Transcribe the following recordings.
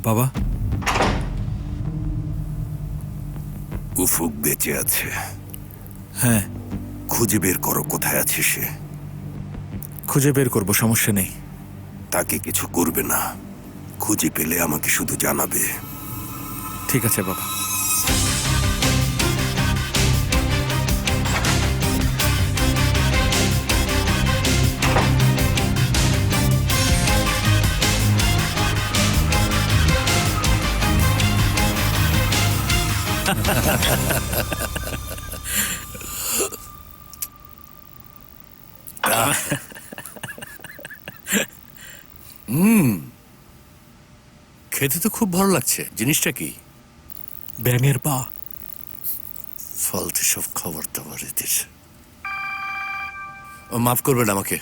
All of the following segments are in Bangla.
বাবা, উফুক বেঁচে আছে। হ্যাঁ খুঁজে বের করো কোথায় আছে সে। খুঁজে বের করব, সমস্যা নেই। তাকে কিছু করবে না, খুঁজে পেলে আমাকে শুধু জানাবে। ঠিক আছে বাবা। খেতে তো খুব ভালো লাগছে। জিনিসটা কি? ব্যাঙের পা। ফালতু সব খাবার দাবার এদের। মাফ করবেন আমাকে।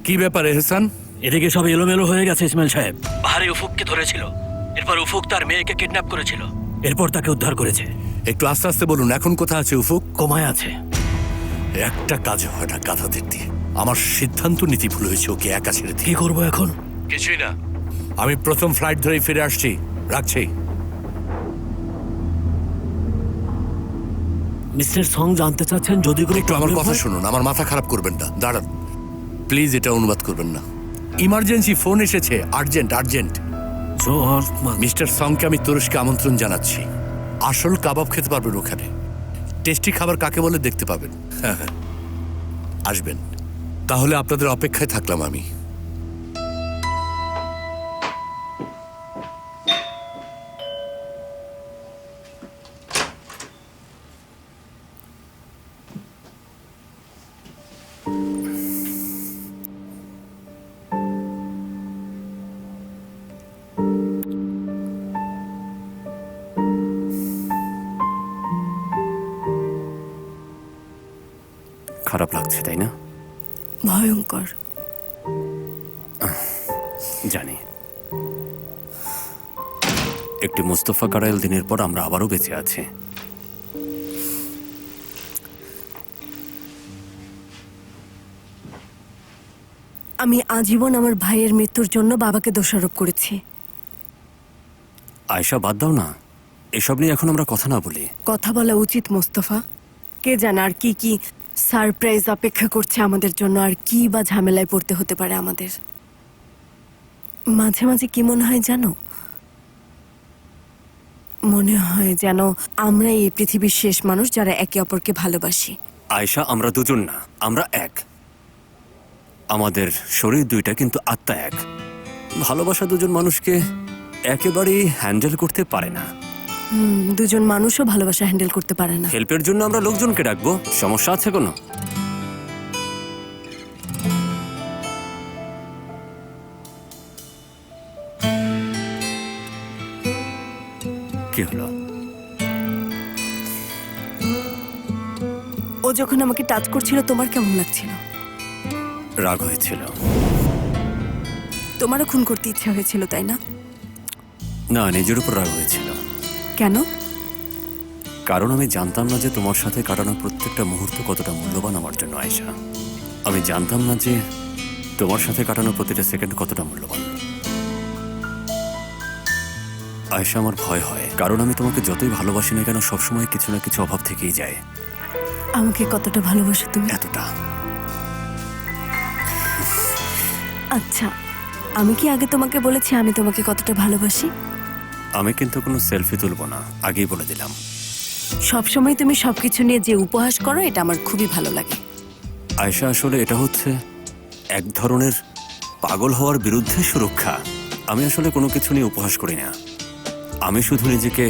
কি ব্যাপার এহসান? এদিকে সব এলোমেলো হয়ে গেছে ইসমাইল সাহেব। পাহাড়ে উফুককে ধরেছিল, এরপর উফুক তার মেয়েকে কিডন্যাপ করেছিল, এরপর তাকে উদ্ধার করেছে। একটু আস্তে আস্তে বলুন, এখন কোথায় আছে উফুক? কোমায় আছে। একটা কাজ হয় না গাধাদের দিয়ে। আমার সিদ্ধান্ত নীতি ভুল হয়েছে, ওকে একা ছেড়ে কি দিয়ে। করবো এখন? কিছুই না, আমি প্রথম ফ্লাইট ধরেই ফিরে আসছি। রাখছি। মিস্টার সং জানতে চাচ্ছেন যদি কোনো একটু আমার problem কথা হয়? শুনুন, আমার মাথা খারাপ করবেন না। দাঁড়ান প্লিজ, এটা অনুবাদ করবেন না। ইমার্জেন্সি ফোন এসেছে, আর্জেন্ট আর্জেন্ট। মিস্টার সংকে আমি তুরস্কে আমন্ত্রণ জানাচ্ছি। আসল কাবাব খেতে পারবেন ওখানে। টেস্টি খাবার কাকে বলে দেখতে পাবেন। হ্যাঁ হ্যাঁ, আসবেন। তাহলে আপনাদের অপেক্ষায় থাকলাম আমি। খারাপ লাগছে তাই না? ভয়ঙ্কর। জানি। একটি মুস্তফা কারাইল দিনের পর আমরা আবারও বেঁচে আছি। আমি আজীবন আমার ভাইয়ের মৃত্যুর জন্য বাবাকে দোষারোপ করেছি। আয়শা, বাদ দাও না, এসব নিয়ে এখন আমরা কথা না বলি। কথা বলা উচিত মোস্তফা। কে জানে আর কি কি সারপ্রাইজ অপেক্ষা করছে আমাদের জন্য, আর কি বা ঝামেলায় পড়তে হতে পারে আমাদের। মাঝে মাঝে কি মনে হয় জানো, মনে হয় যেন আমরা এই পৃথিবীর শেষ মানুষ যারা একে অপরকে ভালোবাসি। আয়শা, আমরা দুজন না, আমরা এক। আমাদের শরীর দুইটা কিন্তু আত্মা এক। ভালোবাসা দুজন মানুষকে একেবারেই হ্যান্ডেল করতে পারে না। দুজন মানুষও ভালোবাসা হ্যান্ডেল করতে পারে না। হেল্পের জন্য আমরা লোকজনকে ডাকবো, সমস্যা আছে কোনো? কি হলো? ও যখন আমাকে টাচ করছিল তোমার কেমন লাগছিল? রাগ হয়েছিল। তোমারও খুন করতে ইচ্ছা হয়েছিল তাই না? না, নিজের উপর রাগ হয়েছিল। কেন? কারণ আমি জানতাম না যে তোমার সাথে কাটানো প্রত্যেকটা মুহূর্ত কতটা মূল্যবান আমার জন্য আয়েশা। আমি জানতাম না যে তোমার সাথে কাটানো প্রতিটা সেকেন্ড কতটা মূল্যবান। আয়েশা, আমার ভয় হয়, কারণ আমি তোমাকে যতই ভালোবাসি না কেন সবসময় কিছু না কিছু অভাব থেকেই যায়। আমাকে কতটা ভালোবাসো তুমি? এতটা। আচ্ছা, আমি কি আগে তোমাকে বলেছি আমি তোমাকে কতটা ভালোবাসি? আমি কিন্তু কোনো সেলফি তুলবো না, আগেই বলে দিলাম। সবসময় তুমি সবকিছু নিয়ে যে উপহাস করো, এটা আমার খুবই ভালো লাগে। আয়েশা, আসলে এটা হচ্ছে এক ধরনের পাগল হওয়ার বিরুদ্ধে সুরক্ষা। আমি আসলে কোনো কিছু নিয়ে উপহাস করি না। আমি শুধু নিজেকে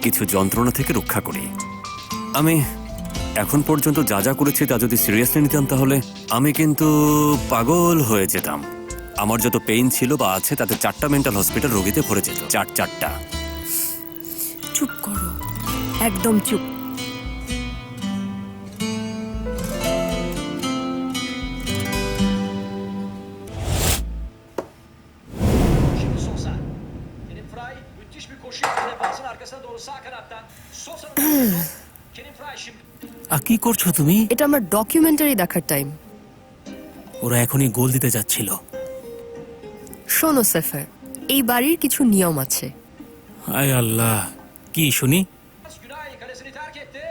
কিছু যন্ত্রণা থেকে রক্ষা করি। আমি এখন পর্যন্ত যা যা করেছি তা যদি সিরিয়াসলি নিতাম তাহলে আমি কিন্তু পাগল হয়ে যেতাম। আমার যত পেইন ছিল বা আছে তাতে 4টা মেন্টাল হসপিটাল রোগীতে ভরে যেত। 4টা। চুপ করো, একদম চুপ। Şimdi Sosa. Kerim Fry müthiş bir koşu yaptı defansın arkasına doğru sağ kanattan. Sosa'nın Kerim Fry şimdi. কি করছো তুমি? এটা আমার ডকুমেন্টারি দেখার টাইম। ওরা এখনই গোল দিতে যাচ্ছিল। শোনো সেফার, এই বাড়ির কিছু নিয়ম আছে। আয় আল্লাহ, কি শুনি? Günay kalesini terk etti.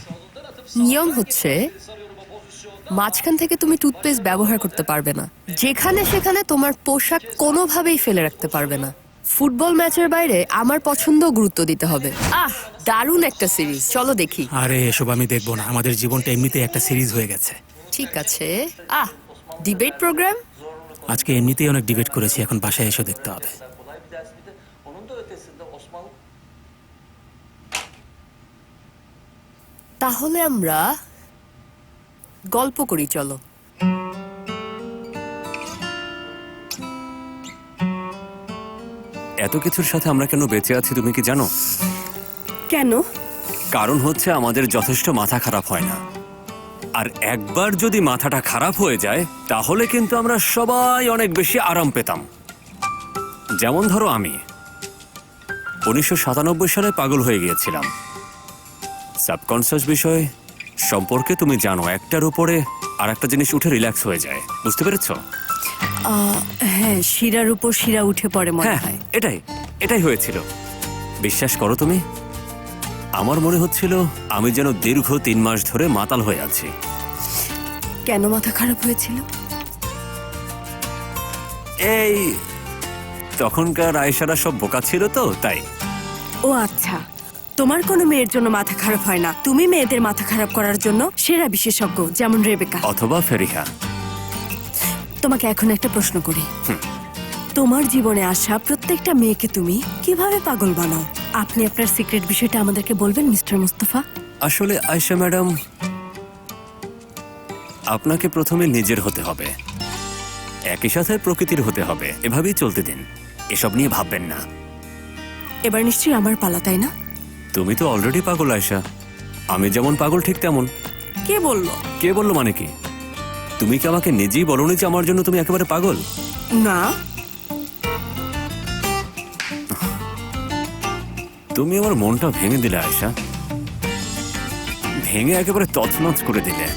Solundan atıp নিয়ম হচ্ছে sarıyorum o pozisyonda. মাঝখান থেকে তুমি টুথপেস্ট ব্যবহার করতে পারবে না। যেখানে সেখানে তোমার পোশাক কোনোভাবেই ফেলে রাখতে পারবে না। ফুটবল ম্যাচের বাইরে আমার পছন্দ গুরুত্ব দিতে হবে। দারুণ একটা সিরিজ, চলো দেখি। আরে এসব আমি দেখবো না, আমাদের জীবনটা এমনিতে একটা সিরিজ হয়ে গেছে। ঠিক আছে। Debate program. আজকে এমনিতেই অনেক ডিবেট করেছি, এখন বাসায় এসে দেখতে হবে। kolay bir ders. Bir de onun da ötesinde Osmanlı তাহলে আমরা গল্প করি, চলো। এত কিছুর সাথে আমরা কেন বেঁচে আছি তুমি কি জানো? কেন? কারণ হচ্ছে আমাদের যথেষ্ট মাথা খারাপ হয় না। আর একবার যদি মাথাটা খারাপ হয়ে যায় তাহলে কিন্তু আমরা সবাই অনেক বেশি আরাম পেতাম। যেমন ধরো আমি 1997 সালে পাগল হয়ে গিয়েছিলাম। সাবকনসিয়াস বিষয় সম্পর্কে তুমি জানো, একটার উপরে আর একটা জিনিস উঠে রিল্যাক্স হয়ে যায়, বুঝতে পেরেছো? হ্যাঁ, শিরার উপর শিরা উঠে পড়ে মনে হ্যাঁ, হয়। এটাই হয়েছিল। বিশ্বাস করো তুমি, আমার মনে হচ্ছিল আমি যেন দীর্ঘ 3 মাস ধরে মাতাল হয়ে আছি। কেন মাথা খারাপ হয়েছিল? এই তখনকার আয়েশারা সব বোকা ছিল তো তাই। ও আচ্ছা, তোমার কোনো মেয়ের জন্য মাথা খারাপ হয় না, তুমি মেয়েদের মাথা খারাপ করার জন্য সেরা বিশেষজ্ঞ, যেমন রেবেকা অথবা ফেরিহা। তোমাকে এখন একটা প্রশ্ন করি, তোমার জীবনে আসা প্রত্যেকটা মেয়েকে তুমি কিভাবে পাগল বানাও? আপনি আপনার সিক্রেট বিষয়টা আমাদেরকে বলবেন মিস্টার মুস্তাফা? আসলে আয়েশা ম্যাডাম, আপনাকে প্রথমে নিজের হতে হবে, একই সাথে প্রকৃতির হতে হবে। এভাবেই চলতে দিন, এসব নিয়ে ভাববেন না। এবার নিশ্চয়ই আমার পালা, তাই না? তুমি তো অলরেডি পাগল আয়েশা, আমি যেমন পাগল ঠিক তেমন। কে বললো? কে বললো মানে কি? তুমি কি আমাকে নিজেই বলোনি যে আমার জন্য তুমি একেবারে পাগল? না, তুমি আমার মনটা ভেঙে দিলে আয়েশা, ভেঙে একেবারে তছনছ করে দিলে।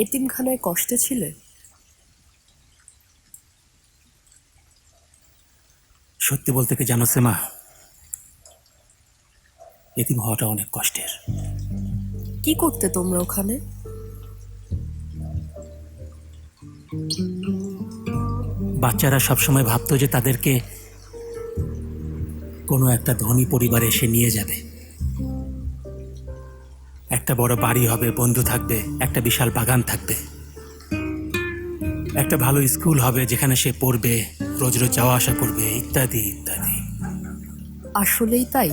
এতিমখানায় কষ্টে ছিলে? সত্যি বলতে কি জানো সেমা, এতিম হওয়াটা অনেক কষ্টের। কি করতে তোমরা ওখানে? বাচ্চারা সবসময় ভাবতো যে তাদেরকে কোনো একটা ধনী পরিবারে এসে নিয়ে যাবে, একটা বড় বাড়ি হবে, বন্ধু থাকবে, একটা বিশাল বাগান থাকবে, একটা ভালো স্কুল হবে যেখানে সে পড়বে, রোজ রোজ যাওয়া আসা করবে, ইত্যাদি ইত্যাদি। আসলেই তাই?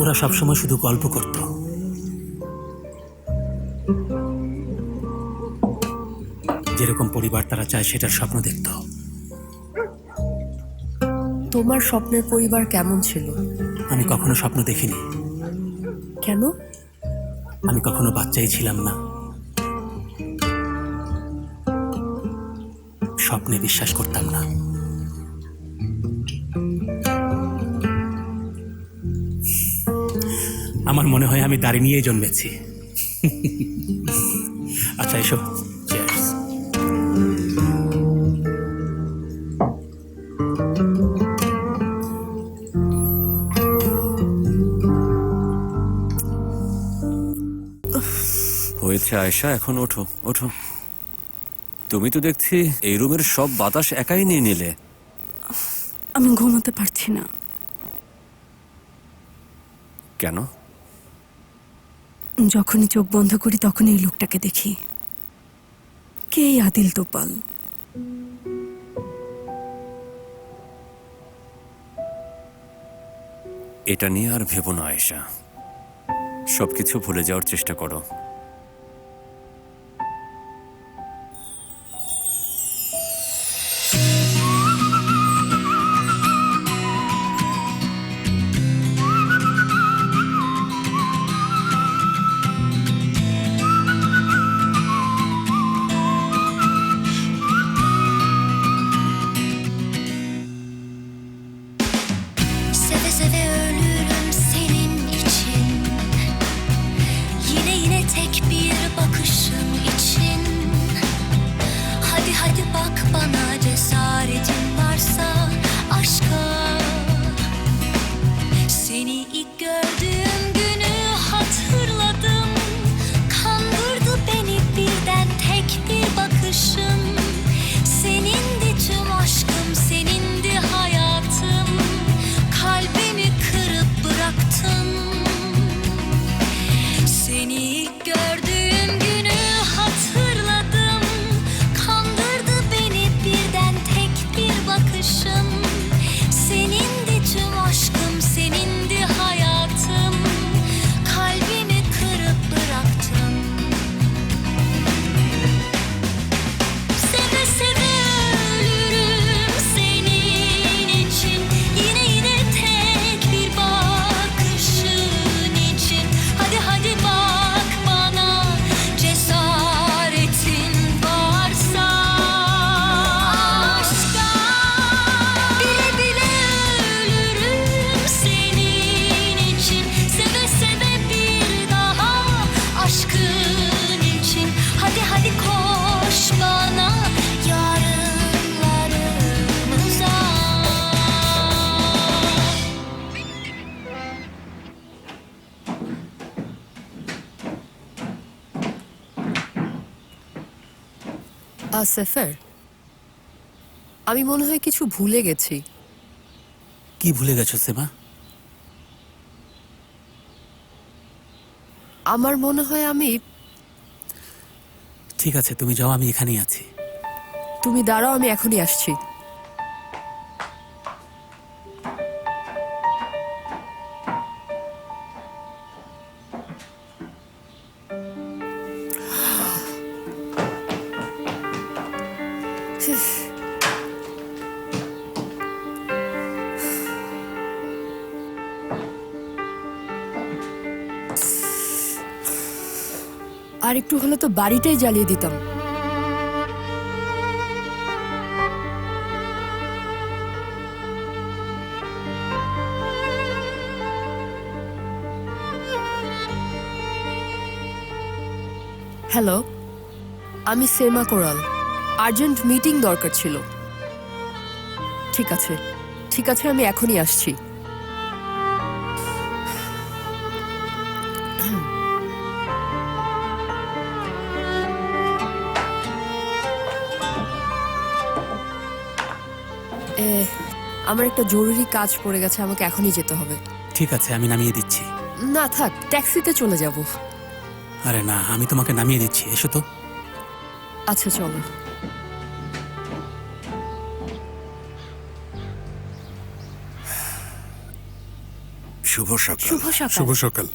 ওরা সবসময় শুধু গল্প করত। যেরকম পরিবার তারা চায় সেটার স্বপ্ন দেখত। তোমার স্বপ্নের পরিবার কেমন ছিল? আমি কখনো স্বপ্ন দেখিনি। কেন? আমি কখনো বাচ্চাই ছিলাম না। স্বপ্নে বিশ্বাস করতাম না। আমার মনে হয় আমি দাড়ি নিয়েই জন্মেছি। আচ্ছা এসো, cheers। হয়েছে আয়েশা, এখন ওঠো ওঠো। তুমি তো দেখছি এই রুমের সব বাতাস একাই নিয়ে নিলে। আমি ঘুমোতে পারছি না। কেন? যখনই চোখ বন্ধ করি তখনই এই লোকটাকে দেখি। কে এই আদিল তোপাল? এটা নিয়ে আর ভেবো না আয়েশা, সবকিছু ভুলে যাওয়ার চেষ্টা করো। gördüğüm günü hatırladım. Kandırdı beni birden tek bir bakışın. Senindi tüm aşkım, senindi hayatım. Kalbimi kırıp bıraktın. Seni ilk gördüğüm günü hatırladım. Kandırdı beni birden tek bir bakışın. Senindi tüm aşkım, senindi hayatım. Kalbimi kırıp bıraktın. Seve seve ölürüm senin için. Yine tek bir bakışın için. Hadi bak bana, cesaretin varsa. Aşka bile bile ölürüm senin için. Seve seve bir daha aşkın için. Hadi koş bana, yarınlarımıza. Safer, আমি মনে হয় কিছু ভুলে গেছি। কি ভুলে গেছো সেমা? আমার মনে হয় আমি। ঠিক আছে, তুমি যাও, আমি এখানেই আছি। তুমি দাঁড়াও, আমি এখনই আসছি। আর একটু হলে তো বাড়িটাই জ্বালিয়ে দিতাম। হ্যালো, আমি সেমা কোরাল। আর্জেন্ট মিটিং দরকার ছিল। ঠিক আছে, আমি এখনই আসছি। আমার একটা জরুরি কাজ পড়ে গেছে, আমাকে এখনই যেতে হবে। ঠিক আছে, আমি নামিয়ে দিচ্ছি। না থাক, ট্যাক্সিতে চলে যাব। আরে না, আমি তোমাকে নামিয়ে দিচ্ছি, এসো তো। আচ্ছা চলো। শুভ সকাল। শুভ সকাল।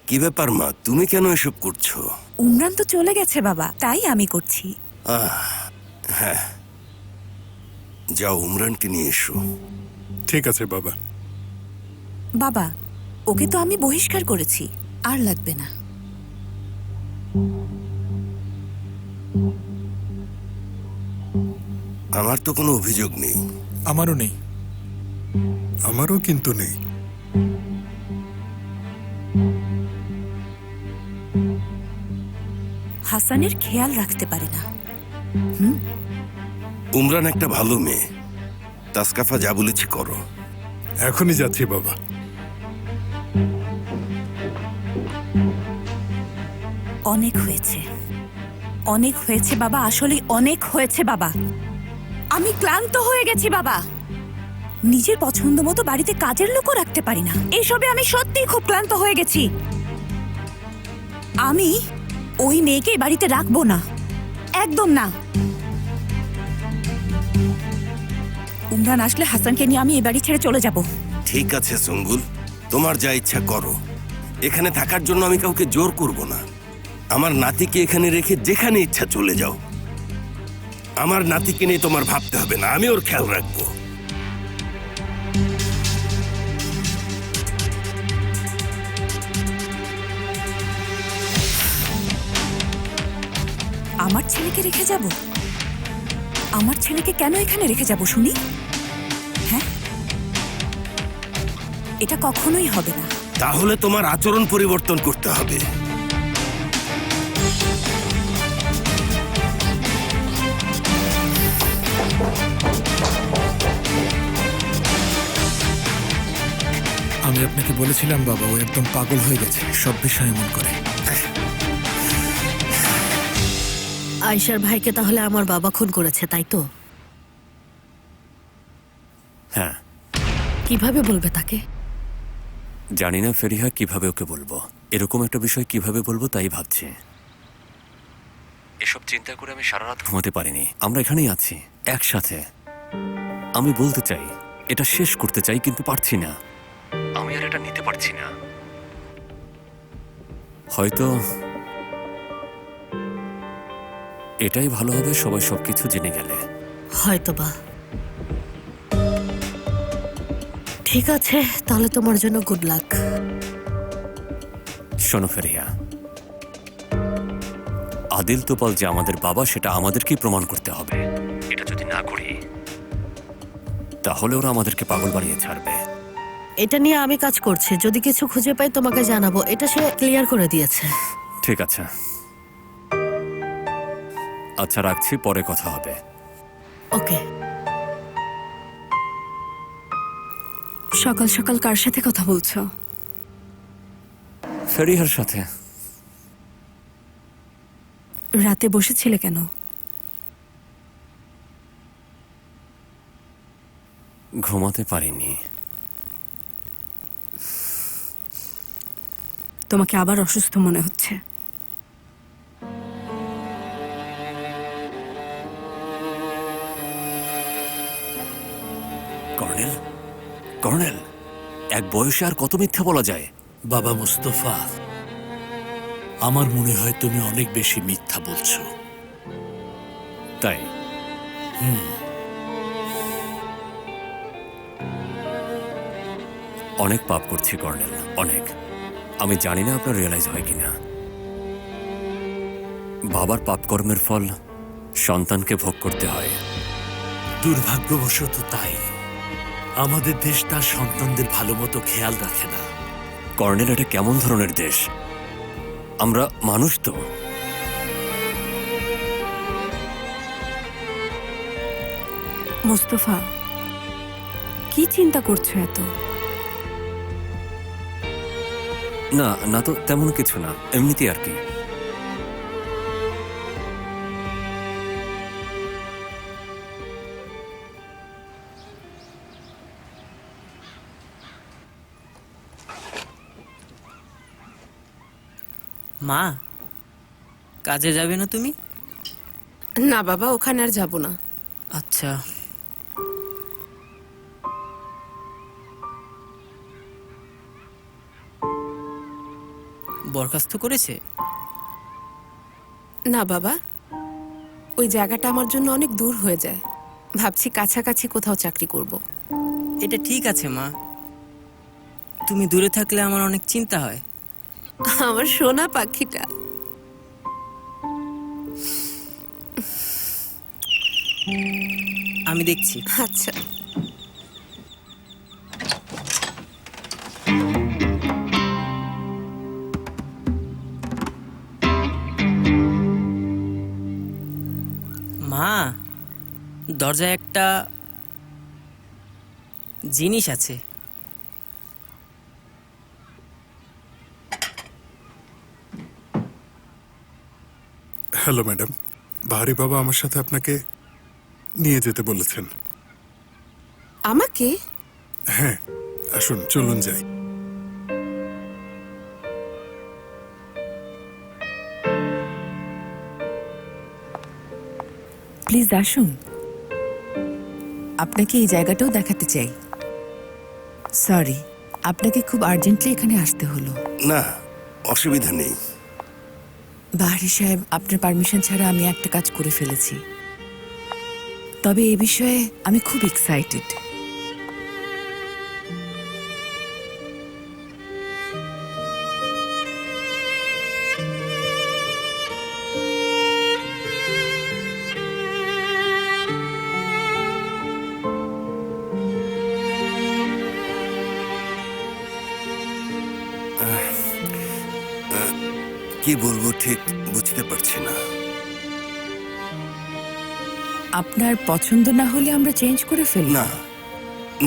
কি ব্যাপার মা, তুমি কেন এসব করছো? উমরান তো চলে গেছে বাবা, তাই আমি করছি। হ্যাঁ, যাও উমরানকে নিয়ে এসো। ঠিক আছে বাবা। বাবা, ওকে তো আমি বহিষ্কার করেছি, আর লাগবে না। আমার তো কোনো অভিযোগ নেই। আমারও নেই। আমারও কিন্তু নেই। হাসানের খেয়াল রাখতে পারে না। উমরান একটা ভালো মেয়ে, তাসকাফা যা বলেছি করো। এখনই যাচ্ছি বাবা। অনেক হয়েছে, অনেক হয়েছে বাবা, আসলে অনেক হয়েছে বাবা। আমি ক্লান্ত হয়ে গেছি বাবা। নিজের পছন্দ মতো বাড়িতে কাজের লোকও রাখতে পারি না। এসবে আমি সত্যিই খুব ক্লান্ত হয়ে গেছি। আমি ওই মেয়েকে বাড়িতে রাখবো না, একদম না। উমরান আসলে হাসানকে নিয়ে আমি এই বাড়ি ছেড়ে চলে যাব। ঠিক আছে সুঙ্গুল, তোমার যা ইচ্ছা করো। এখানে থাকার জন্য আমি কাউকে জোর করব না। আমার নাতিকে এখানে রেখে যেখানে ইচ্ছা চলে যাও। আমার নাতিকে নিয়ে তোমার ভাবতে হবে না, আমি ওর খেয়াল রাখবো। আমার ছেলেকে রেখে যাব? আমার ছেলেকে কেন এখানে রেখে যাব শুনি? হ্যাঁ, এটা কখনোই হবে না। তাহলে তোমার আচরণ পরিবর্তন করতে হবে। আমি আপনাকে বলেছিলাম বাবা, ও একদম পাগল হয়ে গেছে, সব বিষয় এমন করে। আয়শার ভাইকে তাহলে আমার বাবা খুন করেছে, তাই তো? হ্যাঁ। কিভাবে বলবে তাকে? জানি না ফেরিহা, কিভাবে ওকে বলবো। এরকম একটা বিষয় কিভাবে বলবো তাই ভাবছি। এসব চিন্তা করে আমি সারা রাত ঘুমাতে পারিনি। আমরা এখানেই আছি একসাথে। আমি বলতে চাই, এটা শেষ করতে চাই, কিন্তু পারছি না। আমি আর এটা নিতে পারছি না। হয়তো এটাই ভালো হবে, সবাই সবকিছু জেনে গেলে। হয়তোবা। ঠিক আছে, তাহলে তোমার জন্য গুড লাক। শোনো ফেরিহা, আদিল তোপাল যে আমাদের বাবা সেটা আমাদেরকেই প্রমাণ করতে হবে। এটা যদি না করি তাহলে ওরা আমাদেরকে পাগল বানিয়ে ছাড়বে। এটা নিয়ে আমি কাজ করছি, যদি কিছু খুঁজে পাই তোমাকে জানাবো। এটা সে ক্লিয়ার করে দিয়েছে। ঠিক আছে, আচ্ছা রাখছি, পরে কথা হবে। ওকে। সকাল সকাল কার সাথে কথা বলছো? ফেরিহার সাথে। রাতে বসেছিলে কেন? ঘুমাতে পারিনি। তোমাকে আবার অসুস্থ মনে হচ্ছে। কর্নেল, কর্নেল, এক বয়সে আর কত মিথ্যা বলা যায়? বাবা মুস্তফা, আমার মনে হয় তুমি অনেক বেশি মিথ্যা বলছো। তাই? অনেক পাপ করছি কর্নেল, অনেক। আমি জানি না আপনার রিয়েলাইজ হয় কিনা। বাবার পাপকর্মের ফল সন্তানকে ভোগ করতে হয়। দুর্ভাগ্যবশত তাই আমাদের দেশ তার সন্তানদের ভালো মতো খেয়াল রাখে না। কর্নেল, এটা কেমন ধরনের দেশ? আমরা মানুষ তো। মুস্তফা, কি চিন্তা করছো এত? না না, তো তেমন কিছু না, এমনিতেই আর কি। মা, কাজে যাবে না তুমি? না বাবা, ওখানে আর যাব না। আচ্ছা। বরখাস্ত করেছে? না বাবা, ওই জায়গাটা আমার জন্য অনেক দূর হয়ে যায়। ভাবছি কাছাকাছি কোথাও চাকরি করব। এটা ঠিক আছে মা, তুমি দূরে থাকলে আমার অনেক চিন্তা হয়। আমার সোনা পাখিটা। আমি দেখছি। আচ্ছা। মা, দরজায় একটা জিনিস আছে। হ্যালো ম্যাডাম, বাহারি বাবা আমার সাথে আপনাকে নিয়ে যেতে বলেছেন। আমাকে? হ্যাঁ, আসুন, চলুন যাই। প্লিজ আসুন, আপনাকে এই জায়গাটাও দেখাতে চাই। সরি, আপনাকে খুব আর্জেন্টলি এখানে আসতে হলো। না, অসুবিধা নেই। বাহারি সাহেব, আপনার পারমিশন ছাড়া আমি একটা কাজ করে ফেলেছি। তবে এই বিষয়ে আমি খুব এক্সাইটেড। কি বলবো ঠিক বুঝতে পারছি না। আপনার পছন্দ না হলে আমরা চেঞ্জ করে ফেলি। না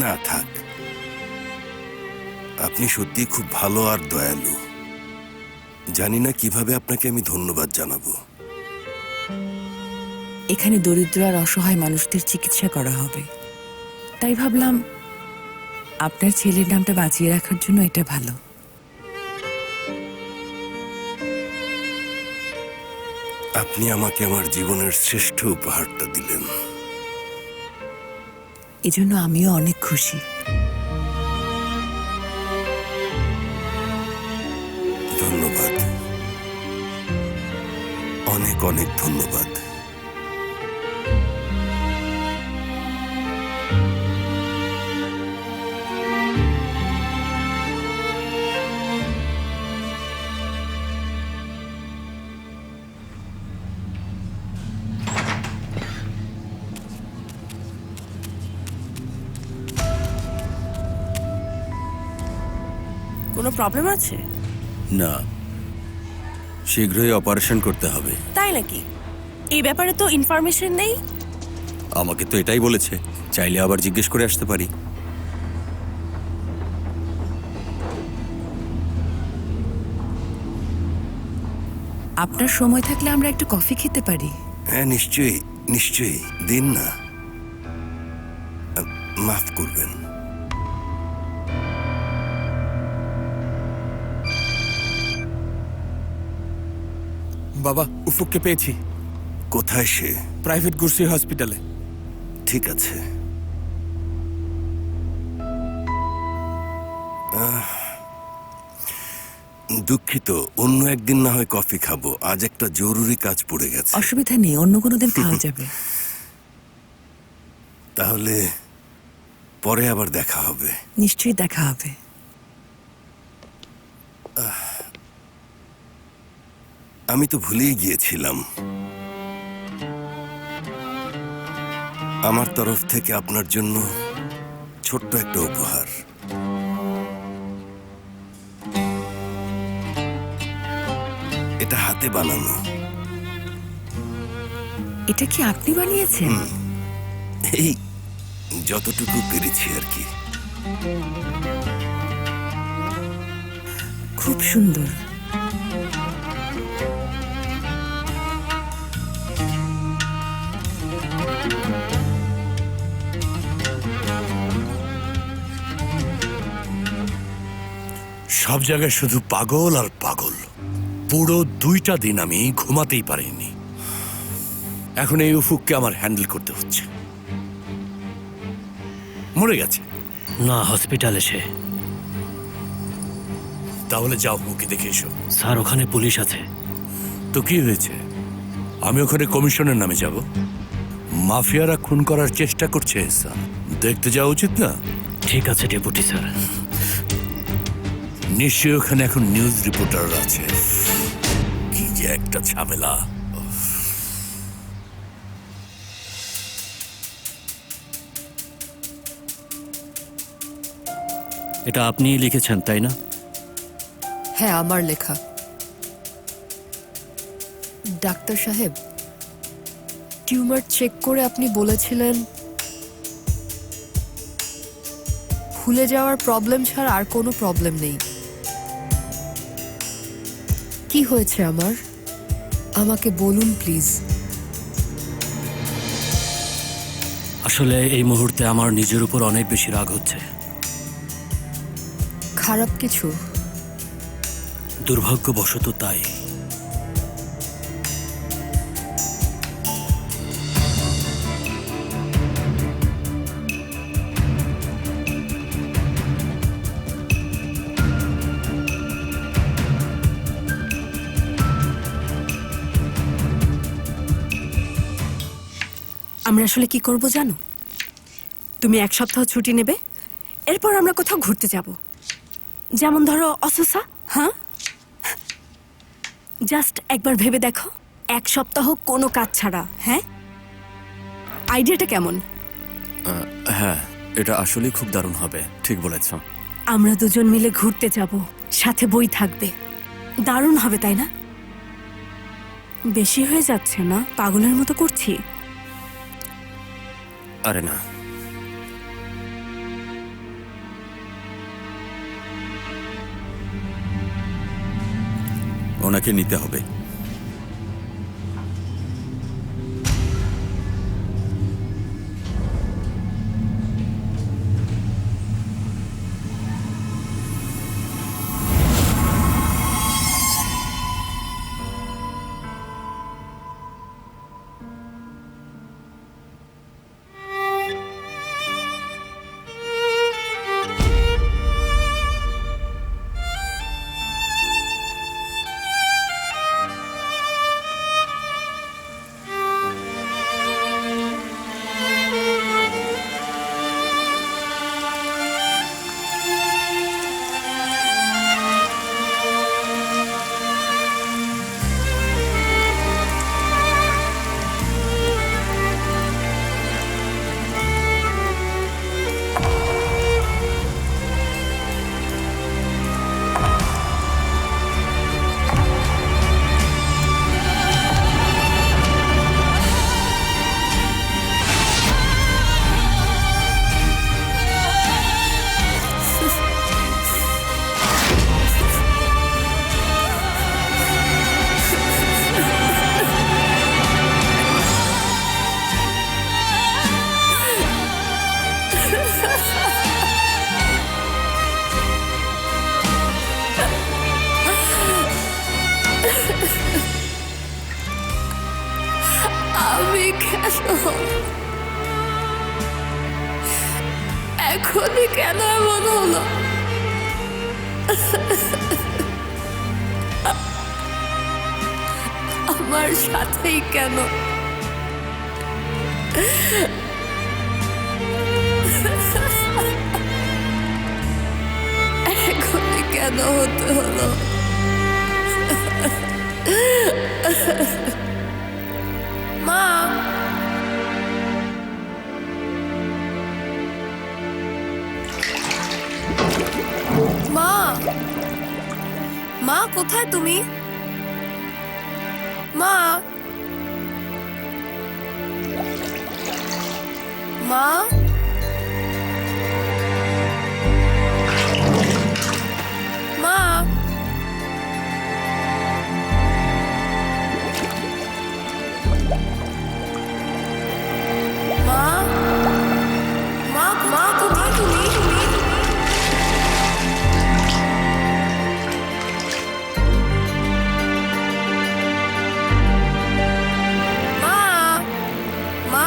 না, থাক। আপনি সত্যি খুব ভালো আর দয়ালু। জানি না কিভাবে আপনাকে আমি ধন্যবাদ জানাবো। এখানে দরিদ্র আর অসহায় মানুষদের চিকিৎসা করা হবে, তাই ভাবলাম আপনার ছেলের নামটা বাঁচিয়ে রাখার জন্য এটা ভালো। আপনি আমাকে আমার জীবনের শ্রেষ্ঠ উপহারটা দিলেন। এজন্য আমিও অনেক খুশি। ধন্যবাদ, অনেক অনেক ধন্যবাদ। কোনো প্রবলেম আছে? না, শীঘ্রই অপারেশন করতে হবে। তাই নাকি? এই ব্যাপারে তো ইনফরমেশন নেই। আমাকে তো এটাই বলেছে, চাইলে আবার জিজ্ঞেস করে আসতে পারি। আপনার সময় থাকলে আমরা একটু কফি খেতে পারি। হ্যাঁ, নিশ্চয়ই নিশ্চয়ই, দিন না। মাফ করবেন। বাবা, উফুককে পেয়েছি। কোথায় সে? প্রাইভেট গুরসি হসপিটালে। ঠিক আছে। দুঃখিত, অন্য একদিন না হয় কফি খাবো, আজ একটা জরুরি কাজ পড়ে গেছে। অসুবিধা নেই, অন্য কোনো দিন খাওয়া যাবে। তাহলে পরে আবার দেখা হবে। নিশ্চয়ই দেখা হবে। আমি তো ভুলেই গিয়েছিলাম, আমার তরফ থেকে আপনার জন্য ছোট্ট একটা উপহার। এটা হাতে বানানো। এটা কি আপনি বানিয়েছেন? এই যতটুকু পেরেছি আর কি। খুব সুন্দর। সব জায়গায় শুধু পাগল আর পাগল। পুরো 2টা দিন আমি ঘুমাতেই পারিনি। এখন এই উফুককে আমার হ্যান্ডেল করতে হচ্ছে। মরে গেছে না, হসপিটালে সে। তাহলে যাও, মুখে দেখে এসো। স্যার, ওখানে পুলিশ আছে। তো কি হয়েছে? আমি ওখানে কমিশনের নামে যাব? মাফিয়ারা খুন করার চেষ্টা করছে স্যার, দেখতে যাওয়া উচিত না? ঠিক আছে ডেপুটি স্যার। নিশ্চয়ই ওখানে এখন নিউজ রিপোর্টার আছে। কি যে একটা ঝামেলা। এটা আপনিই লিখেছেন, তাই না? হ্যাঁ, আমার লেখা। ডাক্তার সাহেব, টিউমার চেক করে আপনি বলেছিলেন ভুলে যাওয়ার প্রবলেম ছাড়া আর কোনো প্রবলেম নেই। কি হয়েছে আমার? আমাকে বলুন প্লিজ। আসলে এই মুহূর্তে আমার নিজের উপর অনেক বেশি রাগ হচ্ছে। খারাপ কিছু? দুর্ভাগ্যবশত তাই। আমরা আসলে কি করব জানো? তুমি 1 সপ্তাহ ছুটি নেবে, এরপর আমরা কোথাও ঘুরতে যাব। যেমন ধরো অসুসা। হ্যাঁ, জাস্ট একবার ভেবে দেখো, 1 সপ্তাহ কোনো কাজ ছাড়া। হ্যাঁ, আইডিয়াটা কেমন? হ্যাঁ, এটা আসলে খুব দারুণ হবে, ঠিক বলেছ। আমরা দুজন মিলে ঘুরতে যাব, সাথে বই থাকবে। দারুণ হবে, তাই না? বেশি হয়ে যাচ্ছে না? পাগলের মতো করছি। আরে না, ওনাকে নিতে হবে। আমি কেন এখনই কেন এমন হলো? আমার সাথেই কেন? এখনই কেন হতে হলো? মা, মা, মা কোথায় তুমি? মা, মা, মা, মা, মা, মা কোথায় তুমি? মা, মা,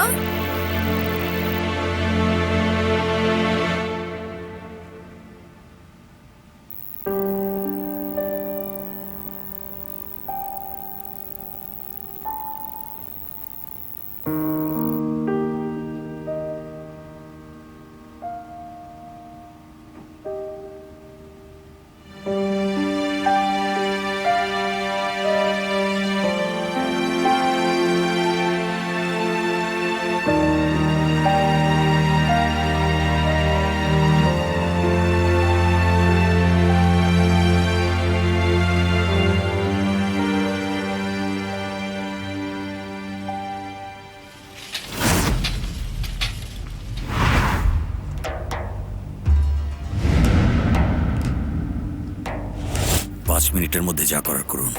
5 মিনিটের মধ্যে যা করার করুন।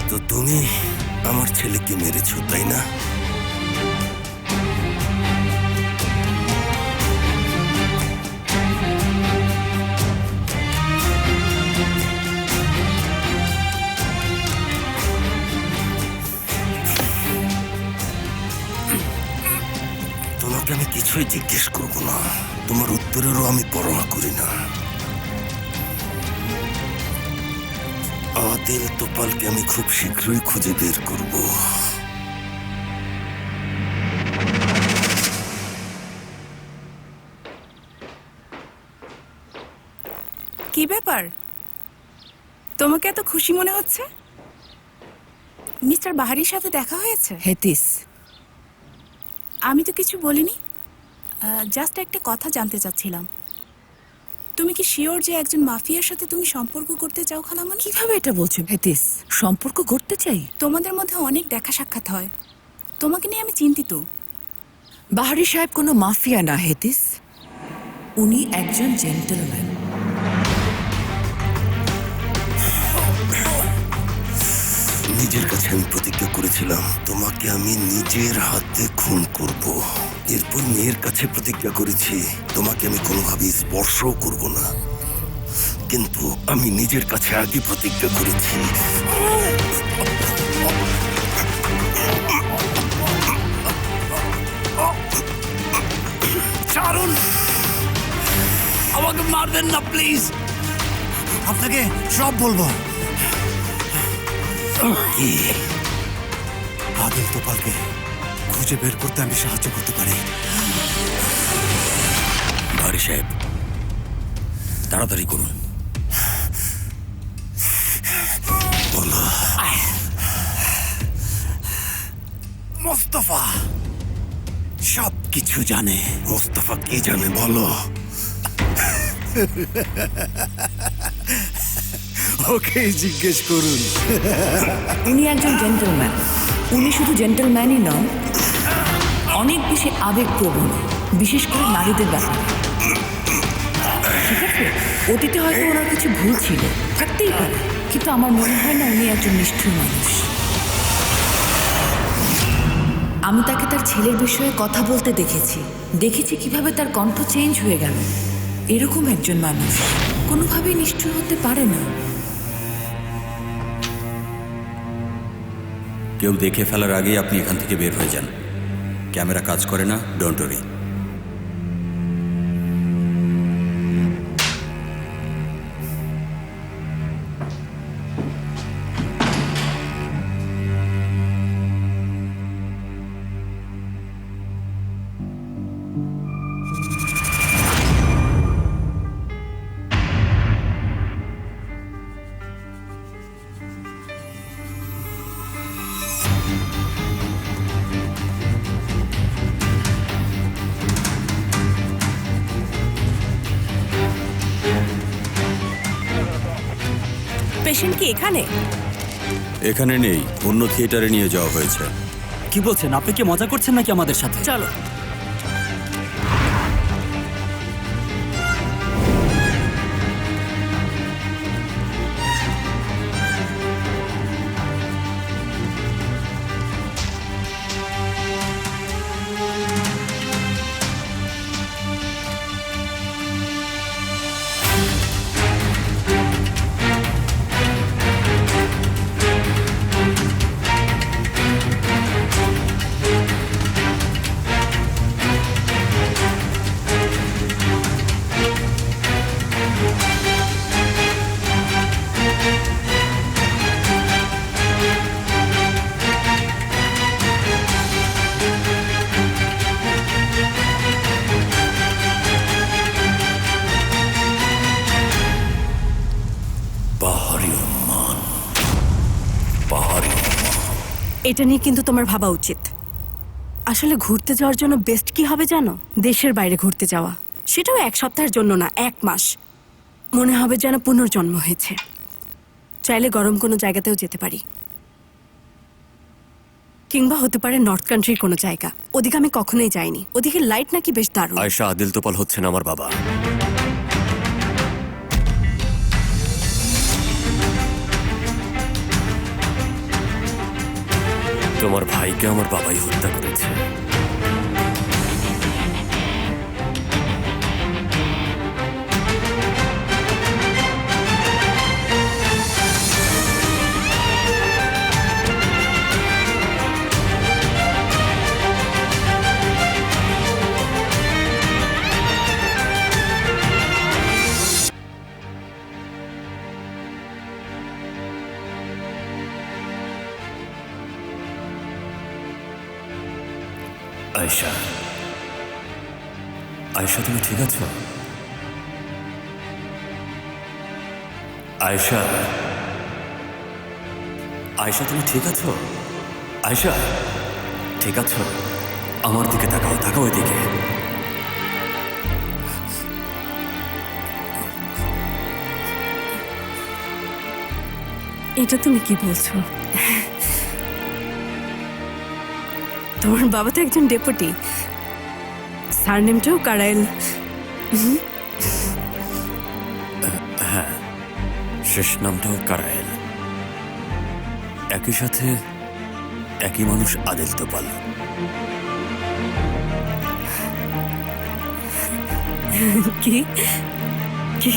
তো তুমি আমার ছেলেকে মেরেছো, তাই না? তোমাকে আমি কিছুই জিজ্ঞেস করব না, তোমার উত্তরেরও আমি পরোয়া করি না। আদিল তোপালকে আমি খুব শীঘ্রই খুঁজে বের করব। কি ব্যাপার, তোমাকে এত খুশি মনে হচ্ছে? মিস্টার বাহারির সাথে দেখা হয়েছে? হেতিস, আমি তো কিছু বলিনি, জাস্ট একটা কথা জানতে চাচ্ছিলাম। তুমি কি শিওর যে একজন মাফিয়ার সাথে তুমি সম্পর্ক করতে চাও খালামণি? কিভাবে এটা বলছো হেতিস? সম্পর্ক করতে চাই? তোমাদের মধ্যে অনেক দেখা সাক্ষাৎ হয়, তোমাকে নিয়ে আমি চিন্তিত। বাহারি সাহেব কোনো মাফিয়া না হেতিস, উনি একজন জেন্টলম্যান। নিজের কাছে আমি প্রতিজ্ঞা করেছিলাম তোমাকে আমি নিজের হাতে খুন করব। এরপর মেয়ের কাছে প্রতিজ্ঞা করেছি তোমাকে আমি কোনোভাবেই স্পর্শও করব না। কিন্তু আমি নিজের কাছে আগে প্রতিজ্ঞা করেছি ছাড়ুন, আমাকে মারবেন না প্লিজ। আপনাকে সব বলবো। কি? আদিল তোপালকে খুঁজে বের করতে আমি সাহায্য করতে পারি। বাহারি সাহেব, তাড়াতাড়ি করুন। বলো। মোস্তফা সব কিছু জানে। মোস্তফা কি জানে বলো? ওকে জিজ্ঞেস করুন। উনি একজন জেন্টলম্যান। উনি শুধু জেন্টলম্যানই নন, অনেক বেশি আবেগপ্রবণ, বিশেষ করে নারীদের ব্যাপারে। ঠিক আছে, অতীতে হয়তো ওনার কিছু ভুল ছিল, থাকতেই পারে, কিন্তু আমার মনে হয় না উনি একজন নিষ্ঠুর মানুষ। আমি তাকে তার ছেলের বিষয়ে কথা বলতে দেখেছি কিভাবে তার কণ্ঠ চেঞ্জ হয়ে গেল। এরকম একজন মানুষ কোনোভাবেই নিষ্ঠুর হতে পারে না। কেউ দেখে ফেলার আগেই আপনি এখান থেকে বের হয়ে যান। ক্যামেরা কাজ করে না, ডোন্ট ওয়ারি। পেশেন্ট কি এখানে? এখানে নেই, অন্য থিয়েটারে নিয়ে যাওয়া হয়েছে। কি বলছেন? আপনি কি মজা করছেন নাকি আমাদের সাথে? চলো। এটা নিয়ে কিন্তু তোমার ভাবা উচিত। আসলে ঘুরতে যাওয়ার জন্য বেস্ট কি হবে জানো? দেশের বাইরে ঘুরতে যাওয়া, সেটাও 1 সপ্তাহের জন্য না, 1 মাস। মনে হবে যেন পুনর্জন্ম হয়েছে। চাইলে গরম কোনো জায়গাতেও যেতে পারি, কিংবা হতে পারে নর্থ কান্ট্রির কোনো জায়গা। ওদিকে আমি কখনোই যাইনি। ওদিকে লাইট নাকি বেশ দারুণ। আয়েশা, আদিল তোপাল হচ্ছেন আমার বাবা। তোমার ভাইকে আমার বাবাই হত্যা করেছে। আয়েশা, আয়েশা তুমি ঠিক আছো? আয়েশা, আয়েশা তুমি ঠিক আছো? আয়েশা ঠিক আছো? আমার দিকে তাকাও, তাকাও এদিকে। এটা তুমি কি বলছো? তোমার বাবা তো একজন ডেপুটি, সারনেমটাও কারাইল। হ্যাঁ, শেষ নামটাও কারায়েল। একই সাথে একই মানুষ আদিল তোপাল। কি কি?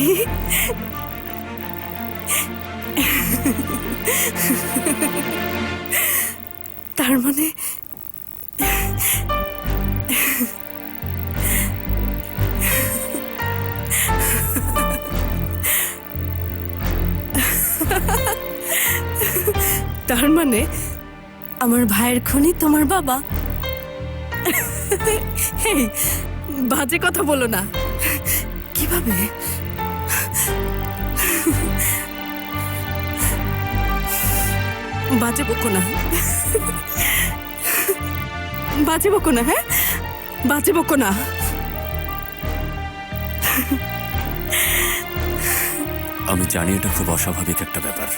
তার মানে তার মানে আমার ভাইয়ের খুনি তোমার বাবা? এই, বাজে কথা বলো না। কিভাবে? বাজে বকো না, বাজে বকো না, হ্যাঁ বাজে বকো না। আমি জানি এটা খুব অস্বাভাবিক একটা ব্যাপার,